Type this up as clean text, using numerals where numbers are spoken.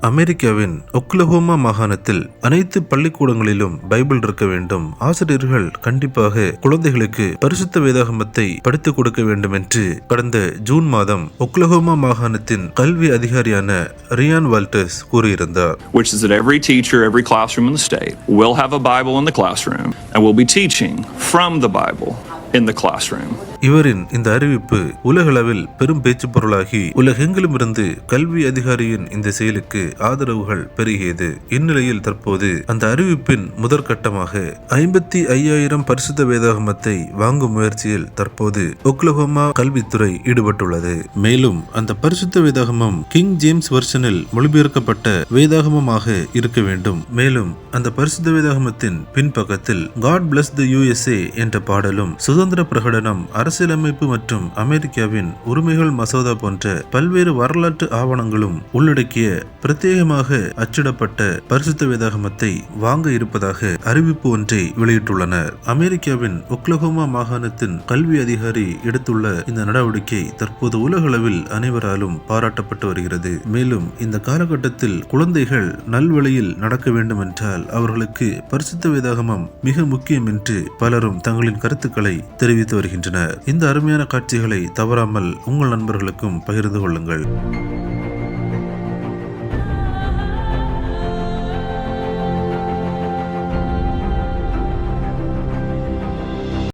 அமெரிக்காவின் ஒக்லஹோமா மாகாணத்தில் அனைத்து பள்ளிக்கூடங்களிலும் பைபிள் இருக்க வேண்டும். ஆசிரியர்கள் கண்டிப்பாக குழந்தைகளுக்கு பரிசுத்த வேதாகமத்தை படித்துக் கொடுக்க வேண்டும் என்று கடந்த ஜூன் மாதம் ஒக்லஹோமா மாகாணத்தின் கல்வி அதிகாரியான ரியான் வால்டர்ஸ் கூறியிருந்தார். Which is that every teacher, every classroom in the state will have a Bible in the classroom and will be teaching from the Bible in the classroom. இவரின் இந்த அறிவிப்பு உலகளவில் பெரும் பேச்சு பொருளாகி உலகெங்கிலும் இருந்து கல்வி அதிகாரியின் இந்த செயலுக்கு ஆதரவுகள் பெருகியது. இந்நிலையில் தற்போது அந்த அறிவிப்பின் முதற்கட்டமாக 55,000 பரிசுத்த வேதாகமத்தை வாங்கும் முயற்சியில் தற்போது ஒக்லஹோமா கல்வித்துறை ஈடுபட்டுள்ளது. மேலும் அந்த பரிசுத்த வேதாகமம் கிங் ஜேம்ஸ் வெர்ஷனில் மொழிபெயர்க்கப்பட்ட வேதாகமமாக இருக்க வேண்டும். மேலும் அந்த பரிசுத்த வேதாகமத்தின் பின்பக்கத்தில் காட் பிளஸ் தி USA என்ற பாடலும், சுதந்திர பிரகடனம், அரசியலமைப்பு மற்றும் அமெரிக்காவின் உரிமைகள் மசோதா போன்ற பல்வேறு வரலாற்று ஆவணங்களும் உள்ளடக்கிய பிரத்யேகமாக அச்சிடப்பட்ட பரிசுத்த வேதாகமத்தை வாங்க இருப்பதாக அறிவிப்பு ஒன்றை வெளியிட்டுள்ளனர். அமெரிக்காவின் ஒக்லஹோமா மாகாணத்தின் கல்வி அதிகாரி எடுத்துள்ள இந்த நடவடிக்கை தற்போது உலகளவில் அனைவராலும் பாராட்டப்பட்டு வருகிறது. மேலும் இந்த காலகட்டத்தில் குழந்தைகள் நல்வழியில் நடக்க வேண்டும் என்றால் அவர்களுக்கு பரிசுத்த வேதாகமம் மிக முக்கியம் என்று பலரும் தங்களின் கருத்துக்களை தெரிவித்து வருகின்றனர். இந்த அருமையான காட்சிகளை தவறாமல் உங்கள் நண்பர்களுக்கும் பகிர்ந்து கொள்ளுங்கள்.